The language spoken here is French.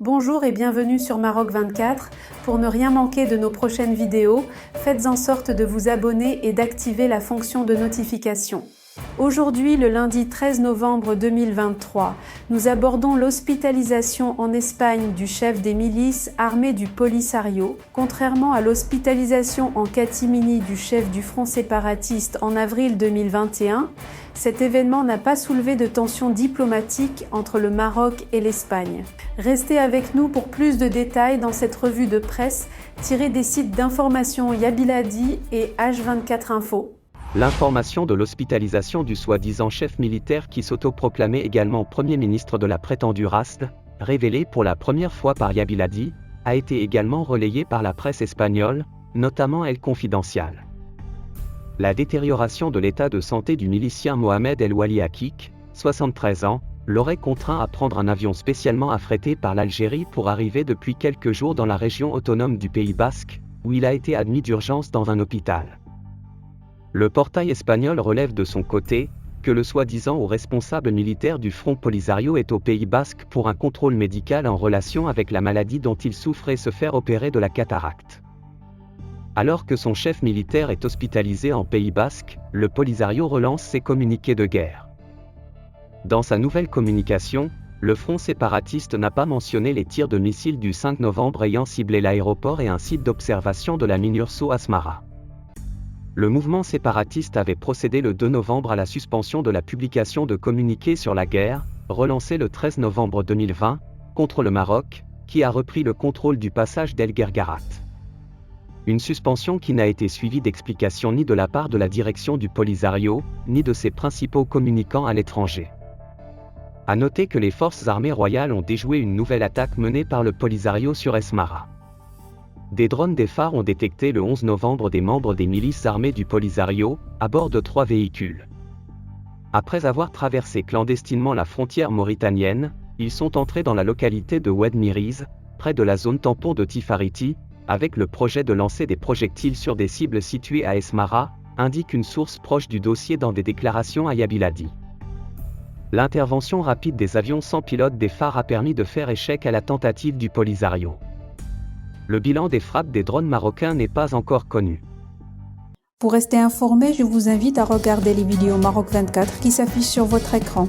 Bonjour et bienvenue sur Maroc 24. Pour ne rien manquer de nos prochaines vidéos, faites en sorte de vous abonner et d'activer la fonction de notification. Aujourd'hui, le lundi 13 novembre 2023, nous abordons l'hospitalisation en Espagne du chef des milices armées du Polisario. Contrairement à l'hospitalisation en catimini du chef du front séparatiste en avril 2021, cet événement n'a pas soulevé de tensions diplomatiques entre le Maroc et l'Espagne. Restez avec nous pour plus de détails dans cette revue de presse tirée des sites d'information Yabiladi et H24 Info. L'information de l'hospitalisation du soi-disant chef militaire qui s'autoproclamait également Premier ministre de la prétendue RASD, révélée pour la première fois par Yabiladi, a été également relayée par la presse espagnole, notamment El Confidencial. La détérioration de l'état de santé du milicien Mohamed El Wali Akik, 73 ans, l'aurait contraint à prendre un avion spécialement affrété par l'Algérie pour arriver depuis quelques jours dans la région autonome du Pays Basque, où il a été admis d'urgence dans un hôpital. Le portail espagnol relève de son côté que le soi-disant haut responsable militaire du Front Polisario est au Pays Basque pour un contrôle médical en relation avec la maladie dont il souffre et se faire opérer de la cataracte. Alors que son chef militaire est hospitalisé en Pays Basque, le Polisario relance ses communiqués de guerre. Dans sa nouvelle communication, le front séparatiste n'a pas mentionné les tirs de missiles du 5 novembre ayant ciblé l'aéroport et un site d'observation de la mine Urso Asmara. Le mouvement séparatiste avait procédé le 2 novembre à la suspension de la publication de communiqués sur la guerre, relancée le 13 novembre 2020, contre le Maroc, qui a repris le contrôle du passage d'El Guergarat. Une suspension qui n'a été suivie d'explications ni de la part de la direction du Polisario, ni de ses principaux communicants à l'étranger. À noter que les forces armées royales ont déjoué une nouvelle attaque menée par le Polisario sur Asmara. Des drones des phares ont détecté le 11 novembre des membres des milices armées du Polisario, à bord de 3 véhicules. Après avoir traversé clandestinement la frontière mauritanienne, ils sont entrés dans la localité de Oued Miriz, près de la zone tampon de Tifariti, avec le projet de lancer des projectiles sur des cibles situées à Asmara, indique une source proche du dossier dans des déclarations à Yabiladi. L'intervention rapide des avions sans pilote des phares a permis de faire échec à la tentative du Polisario. Le bilan des frappes des drones marocains n'est pas encore connu. Pour rester informé, je vous invite à regarder les vidéos Maroc 24 qui s'affichent sur votre écran.